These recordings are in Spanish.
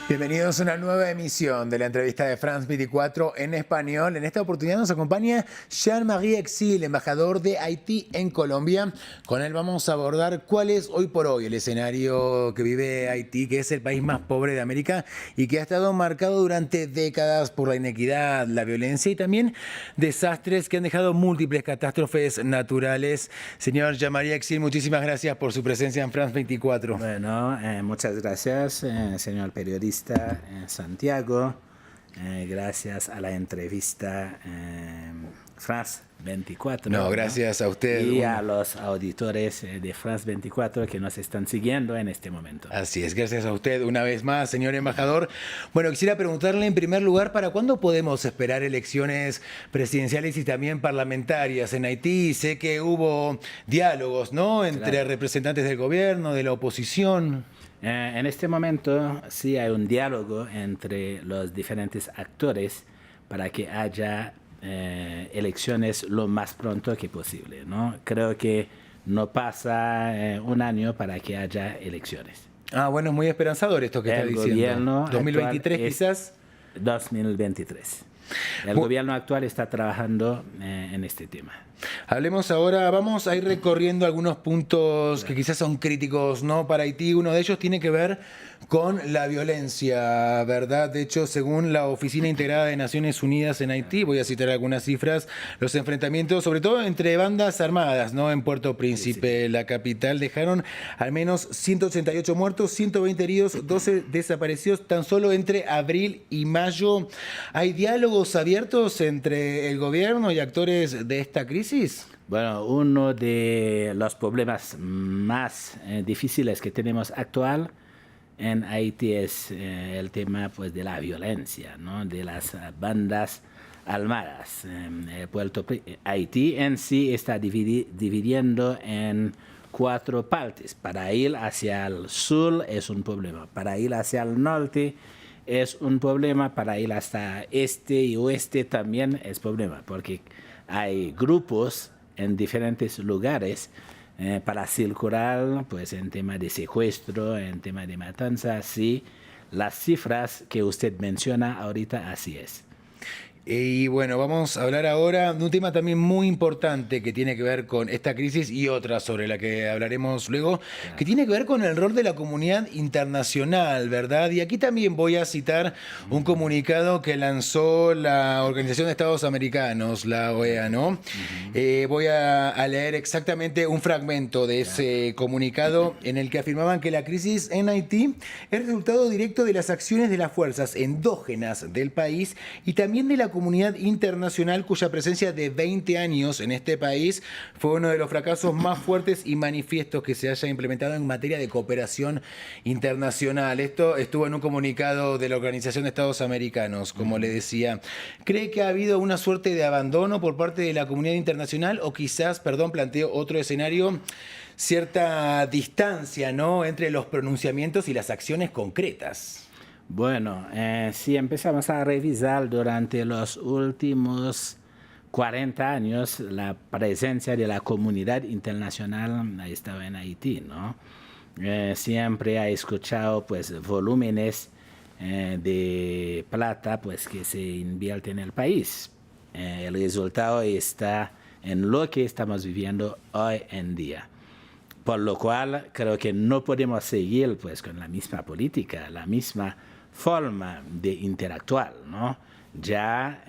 Bienvenidos a una nueva emisión de la entrevista de France 24 en español. En esta oportunidad nos acompaña Jean-Marie Exil, embajador de Haití en Colombia. Con él vamos a abordar cuál es hoy por hoy el escenario que vive Haití, que es el país más pobre de América y que ha estado marcado durante décadas por la inequidad, la violencia y también desastres que han dejado múltiples catástrofes naturales. Señor Jean-Marie Exil, muchísimas gracias por su presencia en France 24. Bueno, muchas gracias, señor periodista Santiago. Gracias a la entrevista France 24. No, gracias a usted. Y a los auditores de France 24 que nos están siguiendo en este momento. Así es, gracias a usted una vez más, señor embajador. Bueno, quisiera preguntarle en primer lugar, ¿para cuándo podemos esperar elecciones presidenciales y también parlamentarias en Haití? Sé que hubo diálogos, ¿no?, entre representantes del gobierno, de la oposición. En este momento sí hay un diálogo entre los diferentes actores para que haya elecciones lo más pronto que posible, ¿no? Creo que no pasa un año para que haya elecciones. Ah, bueno, es muy esperanzador esto que está diciendo. Gobierno 2023 quizás. 2023. El gobierno actual está trabajando en este tema. Hablemos ahora, vamos a ir recorriendo algunos puntos que quizás son críticos, ¿no?, para Haití. Uno de ellos tiene que ver con la violencia, ¿verdad? De hecho, según la Oficina Integrada de Naciones Unidas en Haití, voy a citar algunas cifras, los enfrentamientos, sobre todo entre bandas armadas, ¿no?, en Puerto Príncipe, la capital, dejaron al menos 188 muertos, 120 heridos, 12 desaparecidos tan solo entre abril y mayo. ¿Hay diálogos abiertos entre el gobierno y actores de esta crisis? Bueno, uno de los problemas más difíciles que tenemos actual en Haití es el tema, pues, de la violencia, ¿no?, de las bandas armadas. Haití en sí está dividiendo en 4 partes. Para ir hacia el sur es un problema, para ir hacia el norte es un problema, para ir hasta este y oeste también es problema, porque hay grupos en diferentes lugares para circular, pues, en tema de secuestro, en tema de matanza. Sí, las cifras que usted menciona ahorita, así es. Y bueno, vamos a hablar ahora de un tema también muy importante que tiene que ver con esta crisis y otra sobre la que hablaremos luego, que tiene que ver con el rol de la comunidad internacional, ¿verdad? Y aquí también voy a citar un comunicado que lanzó la Organización de Estados Americanos, la OEA, ¿no? Voy a leer exactamente un fragmento de ese comunicado en el que afirmaban que la crisis en Haití es resultado directo de las acciones de las fuerzas endógenas del país y también de la comunidad internacional, cuya presencia de 20 años en este país fue uno de los fracasos más fuertes y manifiestos que se haya implementado en materia de cooperación internacional. Esto estuvo en un comunicado de la Organización de Estados Americanos, como le decía. ¿Cree que ha habido una suerte de abandono por parte de la comunidad internacional o quizás, planteo otro escenario, cierta distancia, ¿no?, entre los pronunciamientos y las acciones concretas? Bueno, si empezamos a revisar durante los últimos 40 años, la presencia de la comunidad internacional ha estado en Haití, ¿no? Siempre ha escuchado, pues, volúmenes de plata, pues, que se invierte en el país. El resultado está en lo que estamos viviendo hoy en día. Por lo cual, creo que no podemos seguir, pues, con la misma política, la misma forma de interactuar, ¿no? Ya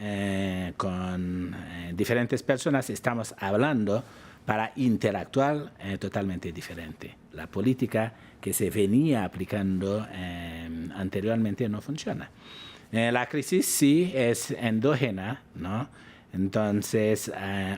con diferentes personas estamos hablando para interactuar totalmente diferente. La política que se venía aplicando anteriormente no funciona. La crisis sí es endógena, ¿no? Entonces,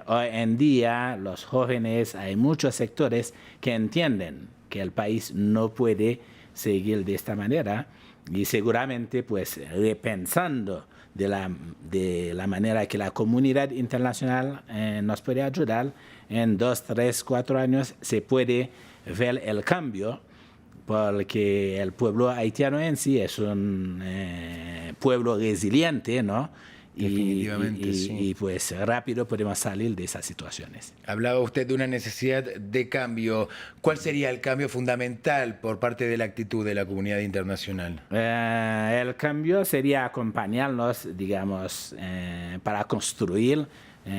hoy en día los jóvenes, hay muchos sectores que entienden que el país no puede seguir de esta manera y seguramente, pues, repensando de la manera que la comunidad internacional nos puede ayudar, en 2, 3, 4 años se puede ver el cambio, porque el pueblo haitiano en sí es un pueblo resiliente, ¿no?, Definitivamente, sí. Y pues rápido podemos salir de esas situaciones. Hablaba usted de una necesidad de cambio. ¿Cuál sería el cambio fundamental por parte de la actitud de la comunidad internacional? El cambio sería acompañarnos, digamos, para construir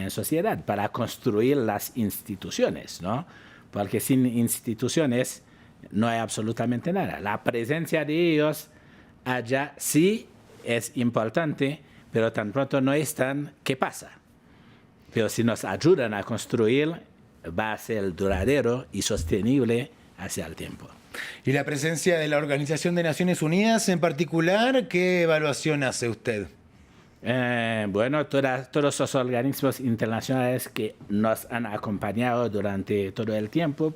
sociedad, para construir las instituciones, ¿no? Porque sin instituciones no hay absolutamente nada. La presencia de ellos allá sí es importante, pero tan pronto no están, ¿qué pasa? Pero si nos ayudan a construir, va a ser duradero y sostenible hacia el tiempo. ¿Y la presencia de la Organización de Naciones Unidas en particular, qué evaluación hace usted? Bueno, todos los organismos internacionales que nos han acompañado durante todo el tiempo,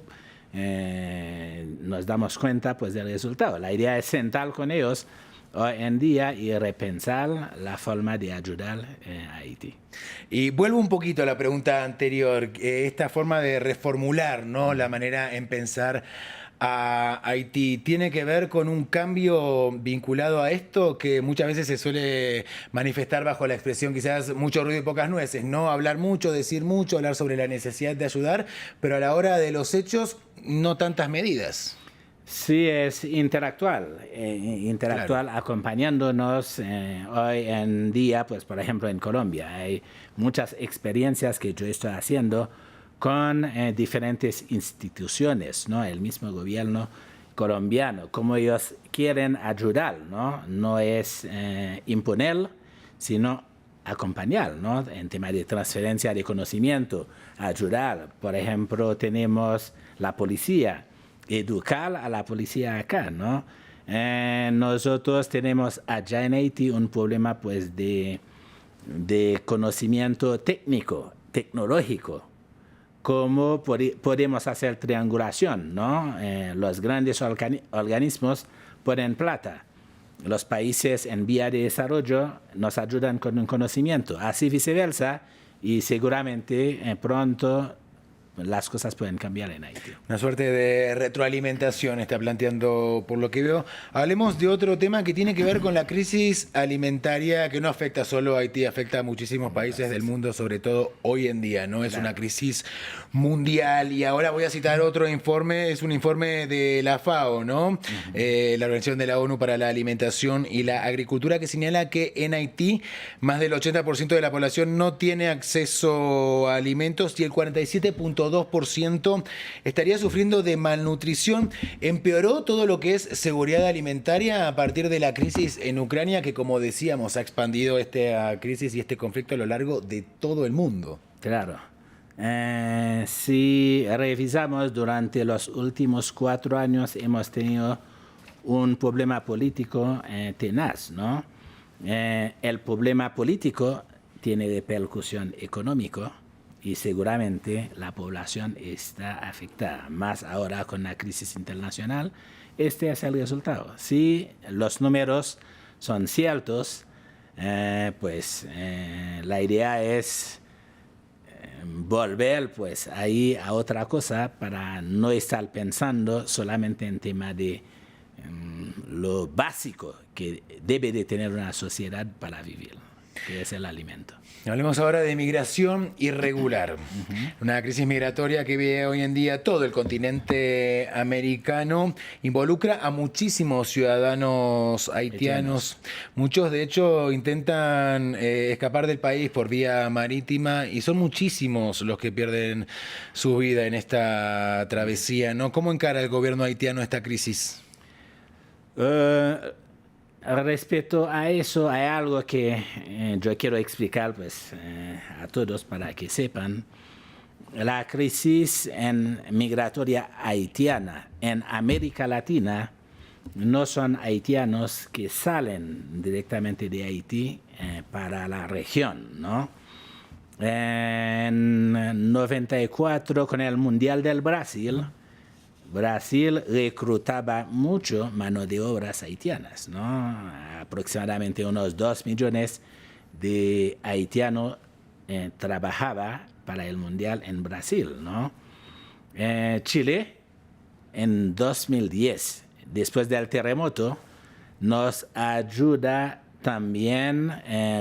nos damos cuenta pues, del resultado. La idea es sentar con ellos hoy en día y repensar la forma de ayudar a Haití. Y vuelvo un poquito a la pregunta anterior, esta forma de reformular, ¿no?, la manera en pensar a Haití, ¿tiene que ver con un cambio vinculado a esto que muchas veces se suele manifestar bajo la expresión quizás mucho ruido y pocas nueces, ¿no? Hablar mucho, decir mucho, hablar sobre la necesidad de ayudar, pero a la hora de los hechos no tantas medidas. Sí, es interactual, Claro. acompañándonos hoy en día, pues por ejemplo en Colombia hay muchas experiencias que yo estoy haciendo con diferentes instituciones, ¿no? El mismo gobierno colombiano, como ellos quieren ayudar, ¿no? No es imponer, sino acompañar, ¿no? En tema de transferencia de conocimiento, ayudar. Por ejemplo, tenemos la policía, educar a la policía acá, ¿no? Nosotros tenemos allá en Haití un problema pues de conocimiento técnico, tecnológico. ¿Cómo podemos hacer triangulación, ¿no? Los grandes organismos ponen plata. Los países en vía de desarrollo nos ayudan con un conocimiento, así viceversa, y seguramente pronto las cosas pueden cambiar en Haití. Una suerte de retroalimentación está planteando por lo que veo. Hablemos de otro tema que tiene que ver con la crisis alimentaria que no afecta solo a Haití, afecta a muchísimos países del mundo, sobre todo hoy en día, ¿no? Es una crisis mundial y ahora voy a citar otro informe, es un informe de la FAO, ¿no? La Organización de la ONU para la Alimentación y la Agricultura, que señala que en Haití más del 80% de la población no tiene acceso a alimentos y el 47.2% estaría sufriendo de malnutrición. Empeoró todo lo que es seguridad alimentaria a partir de la crisis en Ucrania, que como decíamos ha expandido esta crisis y este conflicto a lo largo de todo el mundo. Claro. Si revisamos durante los últimos 4 años hemos tenido un problema político tenaz, ¿no? El problema político tiene repercusión económica y seguramente la población está afectada, más ahora con la crisis internacional. Este es el resultado. Si los números son ciertos, pues la idea es volver pues ahí a otra cosa para no estar pensando solamente en tema de lo básico que debe de tener una sociedad para vivir, que es el alimento. Hablemos ahora de migración irregular, una crisis migratoria que vive hoy en día todo el continente americano, involucra a muchísimos ciudadanos haitianos. Muchos de hecho intentan escapar del país por vía marítima y son muchísimos los que pierden su vida en esta travesía, ¿no? ¿Cómo encara el gobierno haitiano esta crisis? Respecto a eso, hay algo que yo quiero explicar pues, a todos para que sepan. La crisis migratoria haitiana en América Latina no son haitianos que salen directamente de Haití para la región, ¿no? En 94, con el Mundial del Brasil reclutaba mucho mano de obras haitianas, ¿no? Aproximadamente unos 2 millones de haitianos trabajaba para el Mundial en Brasil, ¿no? Chile, en 2010, después del terremoto, nos ayuda también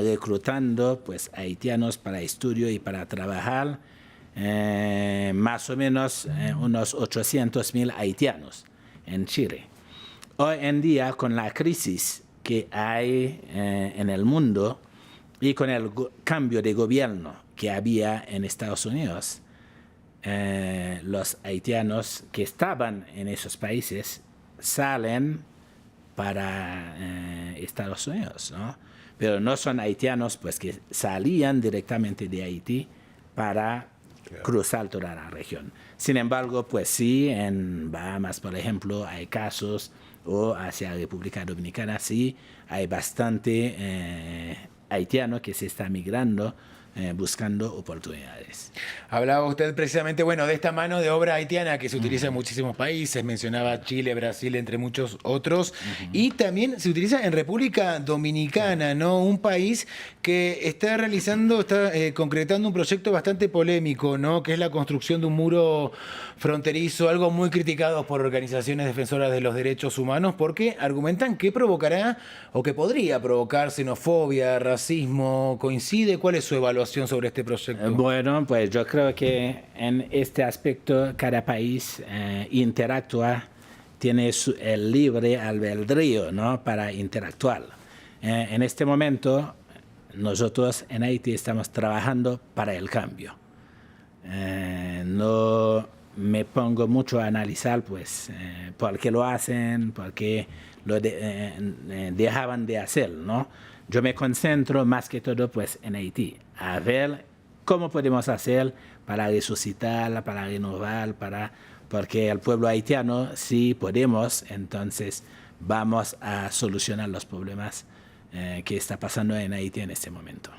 reclutando pues, haitianos para estudio y para trabajar, más o menos unos 800.000 haitianos en Chile. Hoy en día, con la crisis que hay en el mundo y con el cambio de gobierno que había en Estados Unidos, los haitianos que estaban en esos países salen para Estados Unidos, ¿no? Pero no son haitianos pues, que salían directamente de Haití para cruzar toda la región. Sin embargo, pues sí, en Bahamas, por ejemplo, hay casos, o hacia República Dominicana, sí, hay bastante haitiano que se está migrando, buscando oportunidades. Hablaba usted precisamente, bueno, de esta mano de obra haitiana que se utiliza en muchísimos países, mencionaba Chile, Brasil, entre muchos otros, y también se utiliza en República Dominicana, ¿no? Un país que está concretando un proyecto bastante polémico, ¿no? Que es la construcción de un muro fronterizo, algo muy criticado por organizaciones defensoras de los derechos humanos, porque argumentan que provocará o que podría provocar xenofobia, racismo. ¿Coincide? ¿Cuál es su evaluación sobre este proyecto? Bueno, pues yo creo que en este aspecto cada país interactúa, tiene el libre albedrío, ¿no? Para interactuar. En este momento, nosotros en Haití estamos trabajando para el cambio. No me pongo mucho a analizar, pues, por qué lo hacen, por qué lo dejaban de hacer, ¿no? Yo me concentro más que todo, pues, en Haití, a ver cómo podemos hacer para resucitar, para renovar, porque el pueblo haitiano, si podemos, entonces vamos a solucionar los problemas que está pasando en Haití en este momento.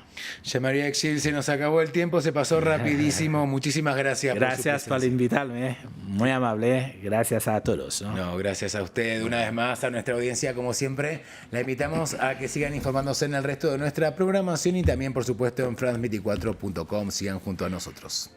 Jean-Marie Exil, se nos acabó el tiempo, se pasó rapidísimo. Muchísimas gracias. Gracias por invitarme, muy amable. Gracias a todos, ¿no? No, gracias a usted. Una vez más, a nuestra audiencia, como siempre, la invitamos a que sigan informándose en el resto de nuestra programación y también, por supuesto, en france24.com. Sigan junto a nosotros.